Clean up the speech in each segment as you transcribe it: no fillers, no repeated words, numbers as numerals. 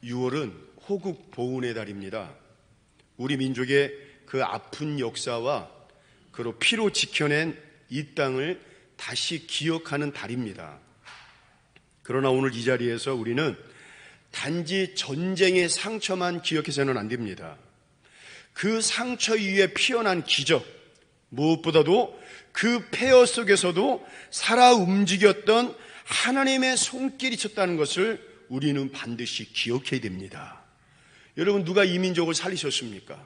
6월은 호국 보훈의 달입니다. 우리 민족의 그 아픈 역사와 그로 피로 지켜낸 이 땅을 다시 기억하는 달입니다. 그러나 오늘 이 자리에서 우리는 단지 전쟁의 상처만 기억해서는 안 됩니다. 그 상처 위에 피어난 기적, 무엇보다도 그 폐허 속에서도 살아 움직였던 하나님의 손길이 있었다는 것을 우리는 반드시 기억해야 됩니다. 여러분, 누가 이 민족을 살리셨습니까?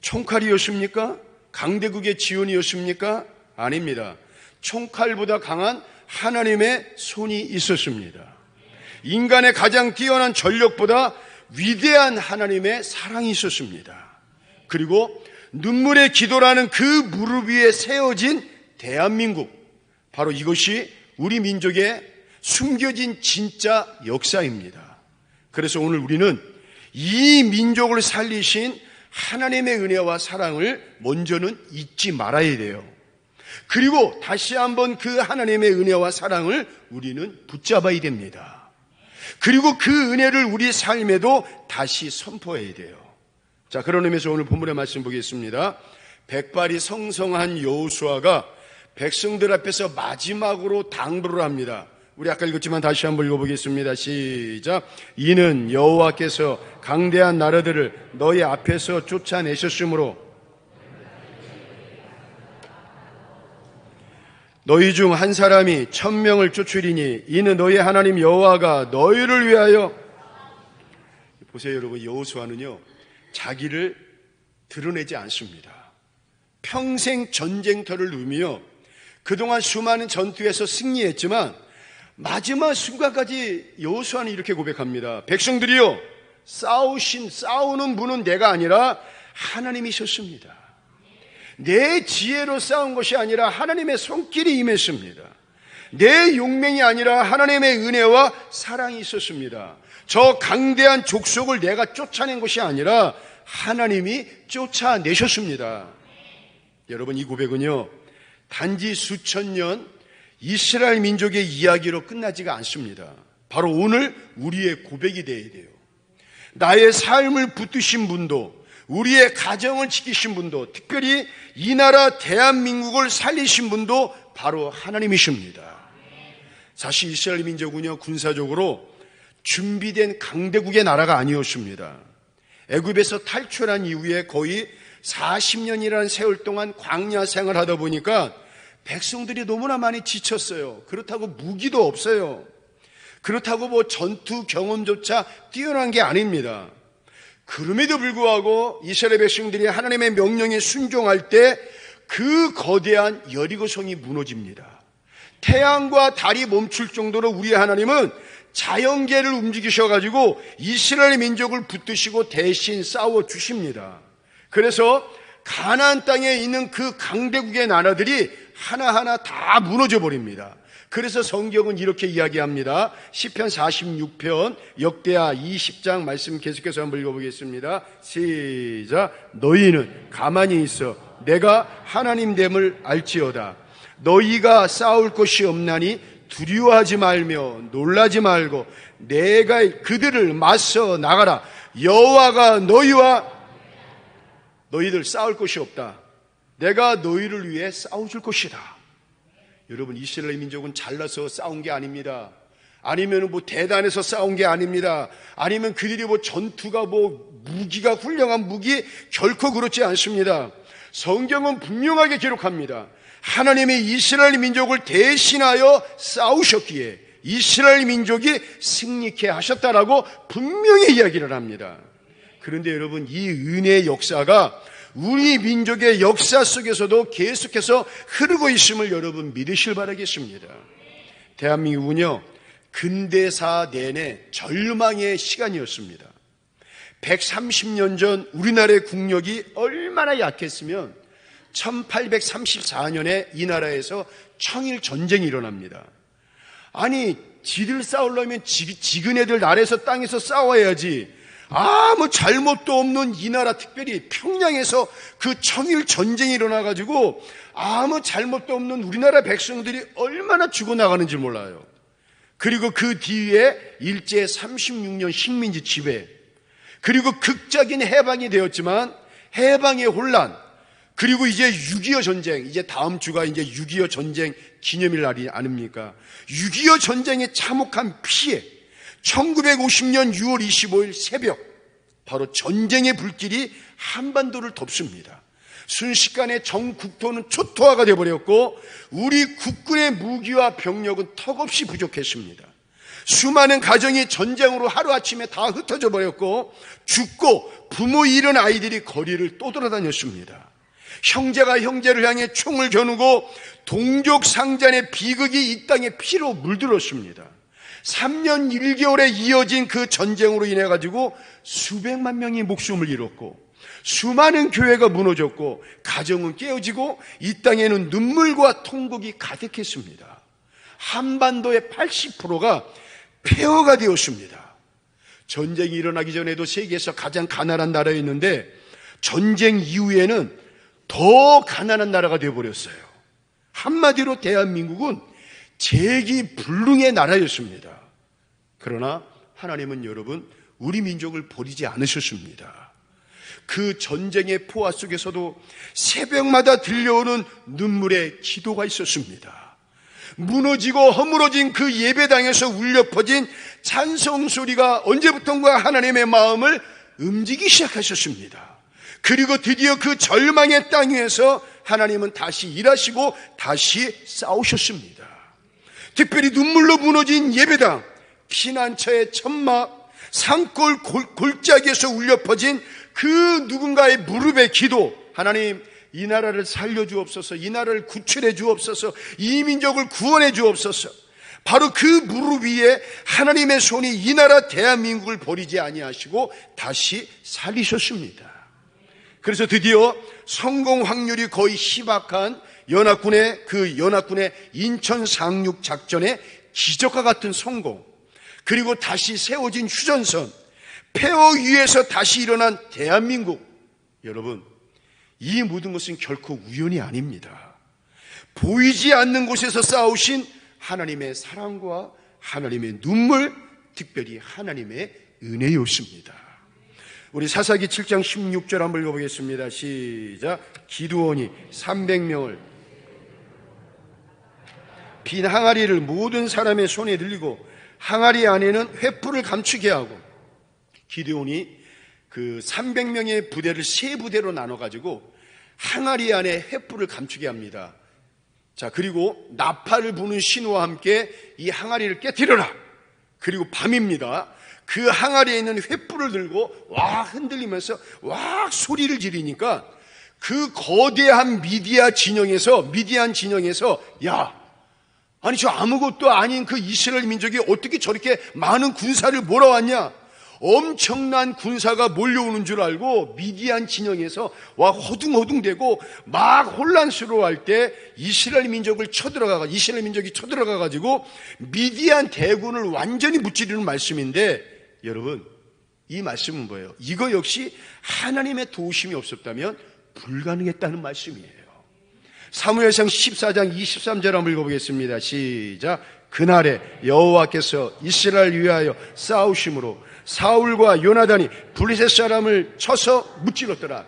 총칼이었습니까? 강대국의 지원이었습니까? 아닙니다. 총칼보다 강한 하나님의 손이 있었습니다. 인간의 가장 뛰어난 전력보다 위대한 하나님의 사랑이 있었습니다. 그리고 눈물의 기도라는 그 무릎 위에 세워진 대한민국, 바로 이것이 우리 민족의 숨겨진 진짜 역사입니다. 그래서 오늘 우리는 이 민족을 살리신 하나님의 은혜와 사랑을 먼저는 잊지 말아야 돼요. 그리고 다시 한번 그 하나님의 은혜와 사랑을 우리는 붙잡아야 됩니다. 그리고 그 은혜를 우리 삶에도 다시 선포해야 돼요. 자, 그런 의미에서 오늘 본문의 말씀 보겠습니다. 백발이 성성한 여호수아가 백성들 앞에서 마지막으로 당부를 합니다. 우리 아까 읽었지만 다시 한번 읽어보겠습니다. 시작. 이는 여호와께서 강대한 나라들을 너희 앞에서 쫓아내셨으므로 너희 중 한 사람이 1000명을 쫓으리니 이는 너희 하나님 여호와가 너희를 위하여. 보세요 여러분, 여호수아는요 자기를 드러내지 않습니다. 평생 전쟁터를 누비며 그동안 수많은 전투에서 승리했지만 마지막 순간까지 여호수아는 이렇게 고백합니다. 백성들이요, 싸우는 분은 내가 아니라 하나님이셨습니다. 내 지혜로 싸운 것이 아니라 하나님의 손길이 임했습니다. 내 용맹이 아니라 하나님의 은혜와 사랑이 있었습니다. 저 강대한 족속을 내가 쫓아낸 것이 아니라 하나님이 쫓아내셨습니다. 여러분, 이 고백은요 단지 수천 년 이스라엘 민족의 이야기로 끝나지가 않습니다. 바로 오늘 우리의 고백이 되어야 돼요. 나의 삶을 붙드신 분도, 우리의 가정을 지키신 분도, 특별히 이 나라 대한민국을 살리신 분도 바로 하나님이십니다. 사실 이스라엘 민족은요 군사적으로 준비된 강대국의 나라가 아니었습니다. 애굽에서 탈출한 이후에 거의 40년이라는 세월 동안 광야 생활하다 보니까 백성들이 너무나 많이 지쳤어요. 그렇다고 무기도 없어요. 그렇다고 뭐 전투 경험조차 뛰어난 게 아닙니다. 그럼에도 불구하고 이스라엘 백성들이 하나님의 명령에 순종할 때 그 거대한 여리고성이 무너집니다. 태양과 달이 멈출 정도로 우리 하나님은 자연계를 움직이셔가지고 이스라엘 민족을 붙드시고 대신 싸워주십니다. 그래서 가나안 땅에 있는 그 강대국의 나라들이 하나하나 다 무너져 버립니다. 그래서 성경은 이렇게 이야기합니다. 시편 46편 역대하 20장 말씀 계속해서 한번 읽어보겠습니다. 시작. 너희는 가만히 있어 내가 하나님됨을 알지어다. 너희가 싸울 것이 없나니 두려워하지 말며 놀라지 말고 내가 그들을 맞서 나가라. 여호와가 너희들 싸울 것이 없다. 내가 너희를 위해 싸워줄 것이다. 여러분, 이스라엘 민족은 잘나서 싸운 게 아닙니다. 아니면 뭐 대단해서 싸운 게 아닙니다. 아니면 그들이 뭐 전투가 뭐 무기가 훌륭한 무기, 결코 그렇지 않습니다. 성경은 분명하게 기록합니다. 하나님이 이스라엘 민족을 대신하여 싸우셨기에 이스라엘 민족이 승리케 하셨다라고 분명히 이야기를 합니다. 그런데 여러분, 이 은혜의 역사가 우리 민족의 역사 속에서도 계속해서 흐르고 있음을 여러분 믿으실 바라겠습니다. 대한민국은요 근대사 내내 절망의 시간이었습니다. 130년 전 우리나라의 국력이 얼마나 약했으면 1834년에 이 나라에서 청일 전쟁이 일어납니다. 아니, 지들 싸우려면 지그네들 나라에서 땅에서 싸워야지. 아무 잘못도 없는 이 나라, 특별히 평양에서 그 청일 전쟁이 일어나가지고 아무 잘못도 없는 우리나라 백성들이 얼마나 죽어나가는지 몰라요. 그리고 그 뒤에 일제 36년 식민지 지배, 그리고 극적인 해방이 되었지만 해방의 혼란, 그리고 이제 6.25 전쟁, 이제 다음 주가 이제 6.25 전쟁 기념일 날이 아닙니까? 6.25 전쟁의 참혹한 피해, 1950년 6월 25일 새벽, 바로 전쟁의 불길이 한반도를 덮습니다. 순식간에 정국토는 초토화가 되어버렸고 우리 국군의 무기와 병력은 턱없이 부족했습니다. 수많은 가정이 전쟁으로 하루아침에 다 흩어져 버렸고 죽고 부모 잃은 아이들이 거리를 떠돌아다녔습니다. 형제가 형제를 향해 총을 겨누고 동족 상잔의 비극이 이 땅에 피로 물들었습니다. 3년 1개월에 이어진 그 전쟁으로 인해 가지고 수백만 명이 목숨을 잃었고 수많은 교회가 무너졌고 가정은 깨어지고 이 땅에는 눈물과 통곡이 가득했습니다. 한반도의 80%가 폐허가 되었습니다. 전쟁이 일어나기 전에도 세계에서 가장 가난한 나라였는데 전쟁 이후에는 더 가난한 나라가 되어버렸어요. 한마디로 대한민국은 재기불능의 나라였습니다. 그러나 하나님은 여러분 우리 민족을 버리지 않으셨습니다. 그 전쟁의 포화 속에서도 새벽마다 들려오는 눈물의 기도가 있었습니다. 무너지고 허물어진 그 예배당에서 울려 퍼진 찬송 소리가 언제부턴가 하나님의 마음을 움직이기 시작하셨습니다. 그리고 드디어 그 절망의 땅 위에서 하나님은 다시 일하시고 다시 싸우셨습니다. 특별히 눈물로 무너진 예배당, 피난처의 천막, 산골 골짜기에서 울려 퍼진 그 누군가의 무릎의 기도, 하나님 이 나라를 살려주옵소서, 이 나라를 구출해 주옵소서, 이 민족을 구원해 주옵소서. 바로 그 무릎 위에 하나님의 손이 이 나라 대한민국을 버리지 아니하시고 다시 살리셨습니다. 그래서 드디어 성공 확률이 거의 희박한 연합군의 인천 상륙 작전의 기적과 같은 성공, 그리고 다시 세워진 휴전선, 폐허 위에서 다시 일어난 대한민국. 여러분, 이 모든 것은 결코 우연이 아닙니다. 보이지 않는 곳에서 쌓으신 하나님의 사랑과 하나님의 눈물, 특별히 하나님의 은혜였습니다. 우리 사사기 7장 16절 한번 읽어보겠습니다. 시작. 기드온이 300명을 빈 항아리를 모든 사람의 손에 들리고 항아리 안에는 횃불을 감추게 하고, 기드온이 그 300명의 부대를 세 부대로 나눠가지고 항아리 안에 횃불을 감추게 합니다. 자, 그리고 나팔을 부는 신호와 함께 이 항아리를 깨뜨려라. 그리고 밤입니다. 그 항아리에 있는 횃불을 들고 와 흔들리면서 와 소리를 지르니까 그 거대한 미디안 진영에서 야, 아니 저 아무것도 아닌 그 이스라엘 민족이 어떻게 저렇게 많은 군사를 몰아왔냐, 엄청난 군사가 몰려오는 줄 알고 미디안 진영에서 와 허둥허둥대고 막 혼란스러워할 때 이스라엘 민족이 쳐들어가 가지고 미디안 대군을 완전히 무찌르는 말씀인데, 여러분 이 말씀은 뭐예요? 이거 역시 하나님의 도우심이 없었다면 불가능했다는 말씀이에요. 사무엘상 14장 23절 한번 읽어보겠습니다. 시작. 그날에 여호와께서 이스라엘 위하여 싸우심으로 사울과 요나단이 블레셋 사람을 쳐서 무찔렀더라.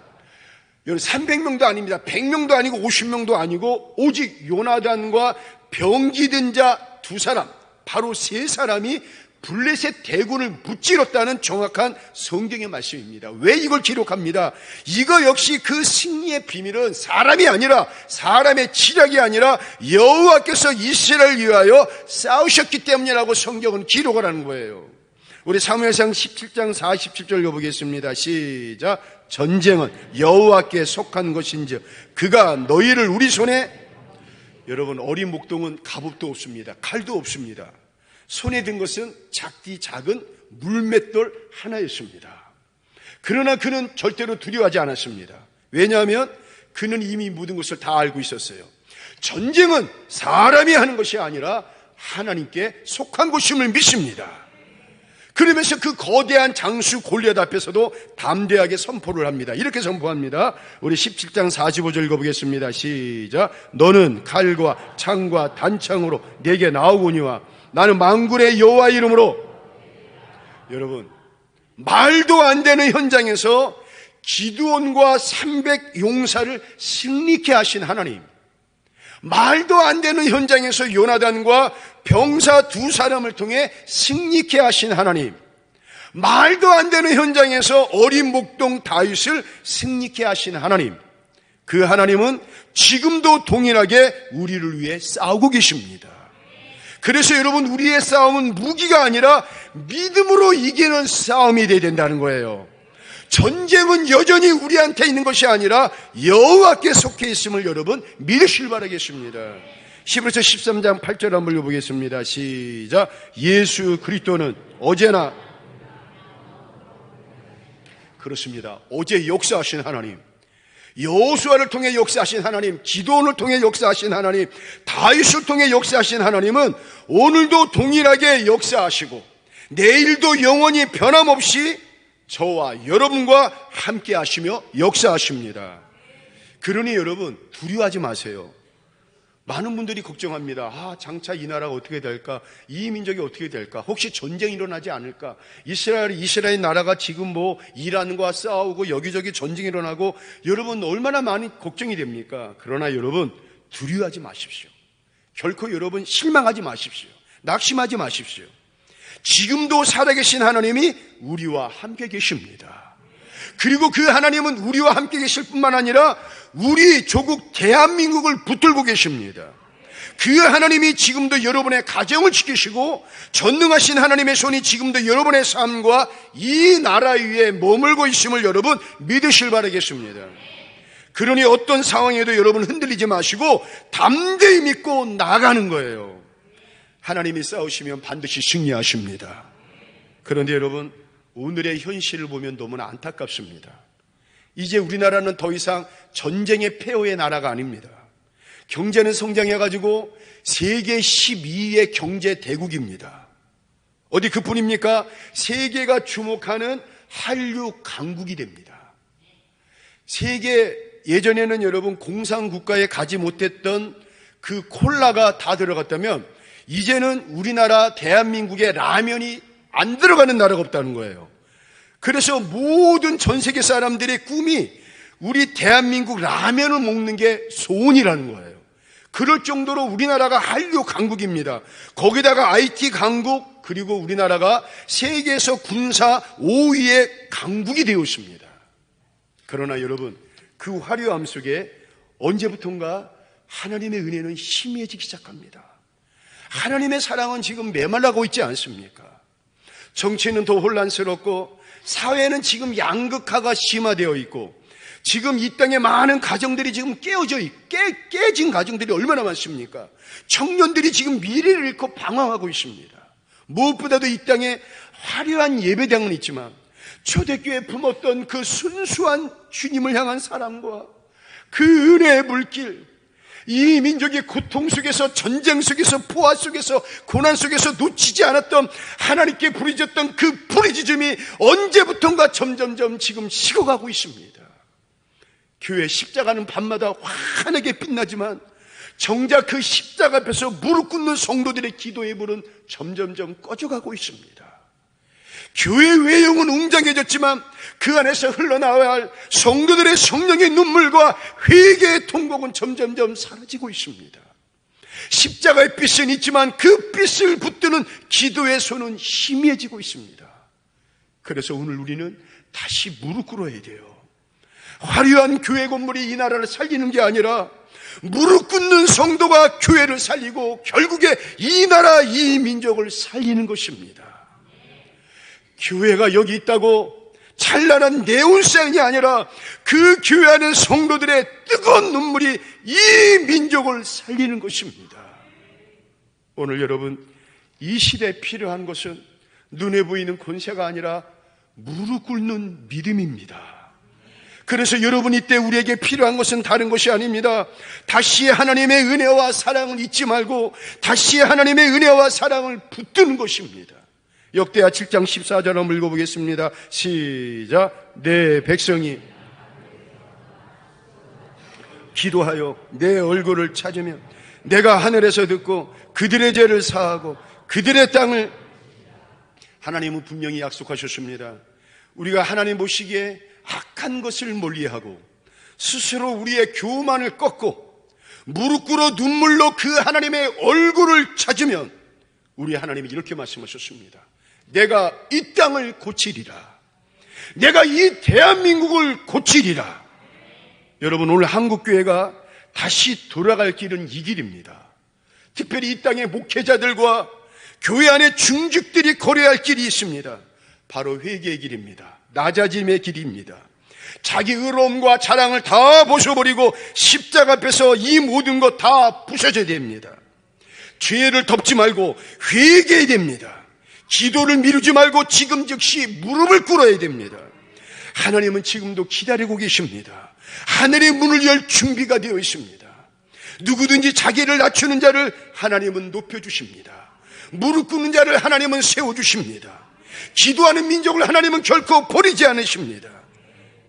여러분 300명도 아닙니다. 100명도 아니고 50명도 아니고 오직 요나단과 병기든 자 2사람, 바로 3사람이 블레셋 대군을 무찔렀다는 정확한 성경의 말씀입니다. 왜 이걸 기록합니다? 이거 역시 그 승리의 비밀은 사람이 아니라, 사람의 치력이 아니라 여호와께서 이스라엘을 위하여 싸우셨기 때문이라고 성경은 기록을 하는 거예요. 우리 사무엘상 17장 47절 읽어보겠습니다. 시작. 전쟁은 여호와께 속한 것인즉 그가 너희를 우리 손에, 여러분 어린 목동은 갑옷도 없습니다. 칼도 없습니다. 손에 든 것은 작은 물맷돌 하나였습니다. 그러나 그는 절대로 두려워하지 않았습니다. 왜냐하면 그는 이미 모든 것을 다 알고 있었어요. 전쟁은 사람이 하는 것이 아니라 하나님께 속한 것임을 믿습니다. 그러면서 그 거대한 장수 골리앗 앞에서도 담대하게 선포를 합니다. 이렇게 선포합니다. 우리 17장 45절 읽어보겠습니다. 시작. 너는 칼과 창과 단창으로 내게 나오거니와 나는 만군의 여호와 이름으로. 여러분, 말도 안 되는 현장에서 기드온과 300 용사를 승리케 하신 하나님, 말도 안 되는 현장에서 요나단과 병사 2사람을 통해 승리케 하신 하나님, 말도 안 되는 현장에서 어린 목동 다윗을 승리케 하신 하나님, 그 하나님은 지금도 동일하게 우리를 위해 싸우고 계십니다. 그래서 여러분, 우리의 싸움은 무기가 아니라 믿음으로 이기는 싸움이 되어야 된다는 거예요. 전쟁은 여전히 우리한테 있는 것이 아니라 여호와께 속해 있음을 여러분 믿으실 바라겠습니다. 히브리서 13장 8절 한번 읽어보겠습니다. 시작. 예수 그리스도는 어제나, 그렇습니다, 어제 역사하신 하나님, 여호수아를 통해 역사하신 하나님, 기드온을 통해 역사하신 하나님, 다윗을 통해 역사하신 하나님은 오늘도 동일하게 역사하시고 내일도 영원히 변함없이 저와 여러분과 함께 하시며 역사하십니다. 그러니 여러분, 두려워하지 마세요. 많은 분들이 걱정합니다. 장차 이 나라가 어떻게 될까? 이 민족이 어떻게 될까? 혹시 전쟁이 일어나지 않을까? 이스라엘 나라가 지금 이란과 싸우고 여기저기 전쟁이 일어나고, 여러분 얼마나 많이 걱정이 됩니까? 그러나 여러분, 두려워하지 마십시오. 결코 여러분 실망하지 마십시오. 낙심하지 마십시오. 지금도 살아계신 하나님이 우리와 함께 계십니다. 그리고 그 하나님은 우리와 함께 계실 뿐만 아니라 우리 조국 대한민국을 붙들고 계십니다. 그 하나님이 지금도 여러분의 가정을 지키시고 전능하신 하나님의 손이 지금도 여러분의 삶과 이 나라 위에 머물고 있음을 여러분 믿으실 바라겠습니다. 그러니 어떤 상황에도 여러분 흔들리지 마시고 담대히 믿고 나가는 거예요. 하나님이 싸우시면 반드시 승리하십니다. 그런데 여러분, 오늘의 현실을 보면 너무나 안타깝습니다. 이제 우리나라는 더 이상 전쟁의 폐허의 나라가 아닙니다. 경제는 성장해가지고 세계 12위의 경제 대국입니다. 어디 그뿐입니까? 세계가 주목하는 한류 강국이 됩니다. 예전에는 여러분 공산국가에 가지 못했던 그 콜라가 다 들어갔다면 이제는 우리나라 대한민국에 라면이 안 들어가는 나라가 없다는 거예요. 그래서 모든 전 세계 사람들의 꿈이 우리 대한민국 라면을 먹는 게 소원이라는 거예요. 그럴 정도로 우리나라가 한류 강국입니다. 거기다가 IT 강국, 그리고 우리나라가 세계에서 군사 5위의 강국이 되어 있습니다. 그러나 여러분, 그 화려함 속에 언제부턴가 하나님의 은혜는 희미해지기 시작합니다. 하나님의 사랑은 지금 메말라고 있지 않습니까? 정치는 더 혼란스럽고 사회는 지금 양극화가 심화되어 있고 지금 이 땅에 많은 가정들이 지금 깨진 가정들이 얼마나 많습니까? 청년들이 지금 미래를 잃고 방황하고 있습니다. 무엇보다도 이 땅에 화려한 예배당은 있지만 초대교회에 품었던 그 순수한 주님을 향한 사랑과 그 은혜의 물길, 이 민족이 고통 속에서, 전쟁 속에서, 포화 속에서, 고난 속에서 놓치지 않았던 하나님께 부르짖었던 그 부르짖음이 언제부턴가 점점점 지금 식어가고 있습니다. 교회 십자가는 밤마다 환하게 빛나지만 정작 그 십자가 앞에서 무릎 꿇는 성도들의 기도의 불은 점점점 꺼져가고 있습니다. 교회 외형은 웅장해졌지만 그 안에서 흘러나와야 할 성도들의 성령의 눈물과 회개의 통곡은 점점점 사라지고 있습니다. 십자가의 빛은 있지만 그 빛을 붙드는 기도의 손은 희미해지고 있습니다. 그래서 오늘 우리는 다시 무릎 꿇어야 돼요. 화려한 교회 건물이 이 나라를 살리는 게 아니라 무릎 꿇는 성도가 교회를 살리고 결국에 이 나라, 이 민족을 살리는 것입니다. 교회가 여기 있다고 찬란한 네온사인이 아니라 그 교회 안에 성도들의 뜨거운 눈물이 이 민족을 살리는 것입니다. 오늘 여러분, 이 시대에 필요한 것은 눈에 보이는 권세가 아니라 무릎 꿇는 믿음입니다. 그래서 여러분, 이때 우리에게 필요한 것은 다른 것이 아닙니다. 다시 하나님의 은혜와 사랑을 잊지 말고 다시 하나님의 은혜와 사랑을 붙드는 것입니다. 역대하 7장 14절 한번 읽어보겠습니다. 시작. 내 백성이 기도하여 내 얼굴을 찾으면 내가 하늘에서 듣고 그들의 죄를 사하고 그들의 땅을 하나님은 분명히 약속하셨습니다. 우리가 하나님 보시기에 악한 것을 멀리하고 스스로 우리의 교만을 꺾고 무릎 꿇어 눈물로 그 하나님의 얼굴을 찾으면 우리 하나님이 이렇게 말씀하셨습니다. 내가 이 땅을 고치리라. 내가 이 대한민국을 고치리라. 여러분, 오늘 한국교회가 다시 돌아갈 길은 이 길입니다. 특별히 이 땅의 목회자들과 교회 안의 중직들이 걸어야 할 길이 있습니다. 바로 회개의 길입니다. 낮아짐의 길입니다. 자기 의로움과 자랑을 다 벗어버리고 십자가 앞에서 이 모든 것 다 부셔져야 됩니다. 죄를 덮지 말고 회개해야 됩니다. 기도를 미루지 말고 지금 즉시 무릎을 꿇어야 됩니다. 하나님은 지금도 기다리고 계십니다. 하늘의 문을 열 준비가 되어 있습니다. 누구든지 자기를 낮추는 자를 하나님은 높여주십니다. 무릎 꿇는 자를 하나님은 세워주십니다. 기도하는 민족을 하나님은 결코 버리지 않으십니다.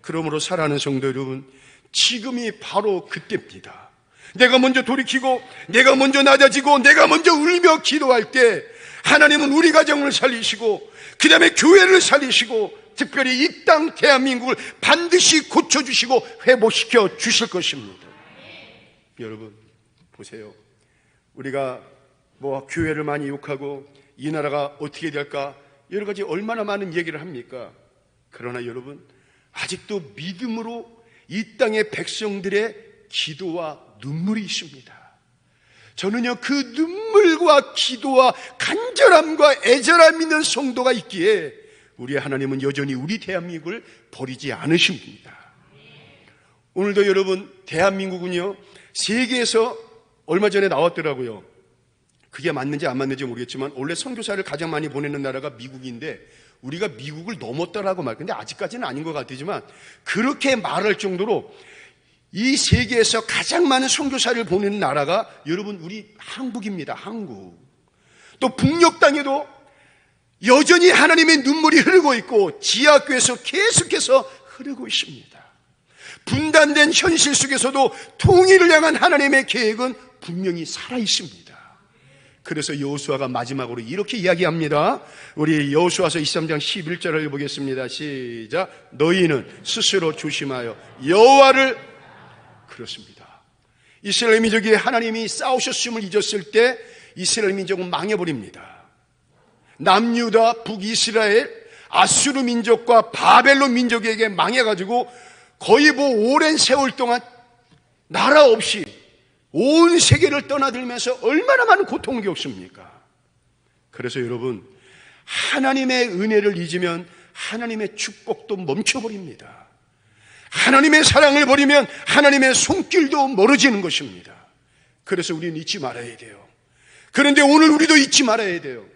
그러므로 사랑하는 성도 여러분, 지금이 바로 그때입니다. 내가 먼저 돌이키고 내가 먼저 낮아지고 내가 먼저 울며 기도할 때 하나님은 우리 가정을 살리시고 그 다음에 교회를 살리시고 특별히 이 땅 대한민국을 반드시 고쳐주시고 회복시켜 주실 것입니다. 여러분 보세요. 우리가 교회를 많이 욕하고 이 나라가 어떻게 될까 여러 가지 얼마나 많은 얘기를 합니까? 그러나 여러분 아직도 믿음으로 이 땅의 백성들의 기도와 눈물이 있습니다. 저는요 그 눈물과 기도와 간절함과 애절함 있는 성도가 있기에 우리 하나님은 여전히 우리 대한민국을 버리지 않으십니다. 오늘도 여러분 대한민국은요 세계에서 얼마 전에 나왔더라고요. 그게 맞는지 안 맞는지 모르겠지만 원래 선교사를 가장 많이 보내는 나라가 미국인데 우리가 미국을 넘었다라고 근데 아직까지는 아닌 것 같지만 그렇게 말할 정도로 이 세계에서 가장 많은 선교사를 보내는 나라가 여러분 우리 한국입니다. 한국. 또 북녘 땅에도 여전히 하나님의 눈물이 흐르고 있고 지하교에서 계속해서 흐르고 있습니다. 분단된 현실 속에서도 통일을 향한 하나님의 계획은 분명히 살아 있습니다. 그래서 여호수아가 마지막으로 이렇게 이야기합니다. 우리 여호수아서 23장 11절을 보겠습니다. 시작. 너희는 스스로 조심하여 여호와를 그렇습니다. 이스라엘 민족이 하나님이 싸우셨음을 잊었을 때 이스라엘 민족은 망해버립니다. 남유다, 북이스라엘, 아수르 민족과 바벨론 민족에게 망해가지고 거의 오랜 세월 동안 나라 없이 온 세계를 떠나들면서 얼마나 많은 고통을 겪습니까? 그래서 여러분 하나님의 은혜를 잊으면 하나님의 축복도 멈춰버립니다. 하나님의 사랑을 버리면 하나님의 손길도 멀어지는 것입니다. 그래서 우리는 잊지 말아야 돼요. 그런데 오늘 우리도 잊지 말아야 돼요.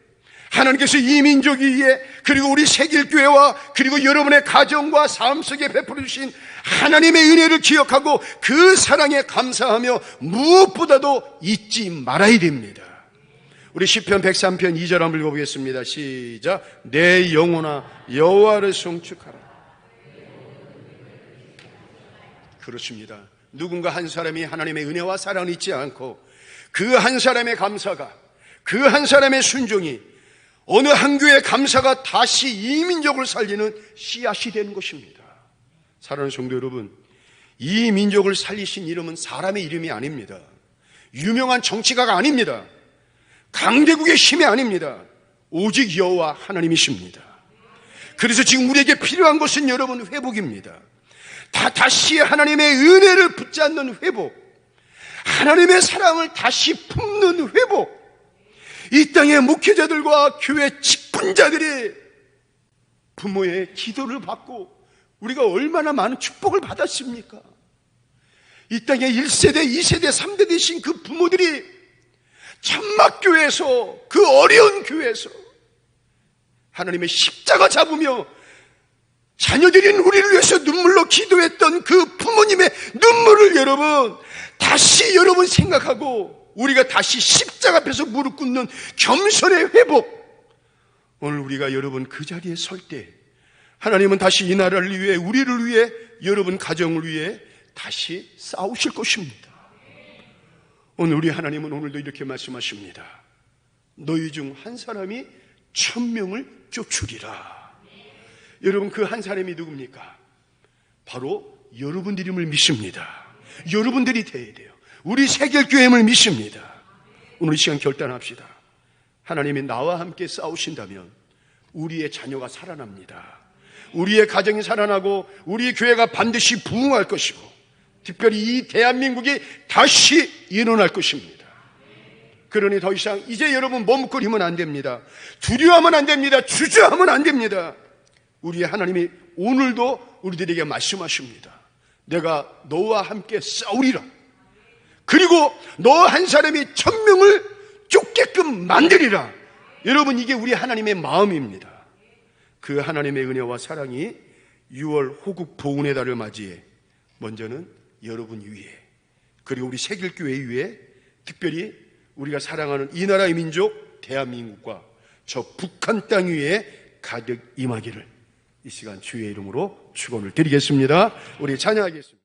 하나님께서 이 민족 위에 그리고 우리 새길교회와 그리고 여러분의 가정과 삶 속에 베풀어 주신 하나님의 은혜를 기억하고 그 사랑에 감사하며 무엇보다도 잊지 말아야 됩니다. 우리 시편 103편 2절 한번 읽어보겠습니다. 시작. 내 영혼아 여호와를 송축하라. 그렇습니다. 누군가 한 사람이 하나님의 은혜와 사랑을 잊지 않고 그 한 사람의 감사가 그 한 사람의 순종이 어느 한 교회의 감사가 다시 이 민족을 살리는 씨앗이 되는 것입니다. 사랑하는 성도 여러분, 이 민족을 살리신 이름은 사람의 이름이 아닙니다. 유명한 정치가가 아닙니다. 강대국의 힘이 아닙니다. 오직 여호와 하나님이십니다. 그래서 지금 우리에게 필요한 것은 여러분 회복입니다. 다시 하나님의 은혜를 붙잡는 회복, 하나님의 사랑을 다시 품는 회복, 이 땅의 목회자들과 교회 직분자들이 부모의 기도를 받고 우리가 얼마나 많은 축복을 받았습니까? 이 땅의 1세대, 2세대, 3대 되신 그 부모들이 천막교회에서 그 어려운 교회에서 하나님의 십자가 잡으며 자녀들인 우리를 위해서 눈물로 기도했던 그 부모님의 눈물을 여러분 다시 여러분 생각하고 우리가 다시 십자가 앞에서 무릎 꿇는 겸손의 회복. 오늘 우리가 여러분 그 자리에 설 때 하나님은 다시 이 나라를 위해 우리를 위해 여러분 가정을 위해 다시 싸우실 것입니다. 오늘 우리 하나님은 오늘도 이렇게 말씀하십니다. 너희 중 한 사람이 1000명을 쫓으리라. 여러분, 그 한 사람이 누굽니까? 바로 여러분들임을 믿습니다. 여러분들이 돼야 돼요. 우리 세결교회임을 믿습니다. 오늘 이 시간 결단합시다. 하나님이 나와 함께 싸우신다면 우리의 자녀가 살아납니다. 우리의 가정이 살아나고 우리의 교회가 반드시 부흥할 것이고, 특별히 이 대한민국이 다시 일어날 것입니다. 그러니 더 이상 이제 여러분 머뭇거리면 안 됩니다. 두려워하면 안 됩니다. 주저하면 안 됩니다. 우리의 하나님이 오늘도 우리들에게 말씀하십니다. 내가 너와 함께 싸우리라. 그리고 너 한 사람이 1000명을 쫓게끔 만들리라. 여러분, 이게 우리 하나님의 마음입니다. 그 하나님의 은혜와 사랑이 6월 호국 보훈의 달을 맞이해 먼저는 여러분 위에, 그리고 우리 세길교회 위에, 특별히 우리가 사랑하는 이 나라의 민족 대한민국과 저 북한 땅 위에 가득 임하기를 이 시간 주의 이름으로 축원을 드리겠습니다. 우리 찬양하겠습니다.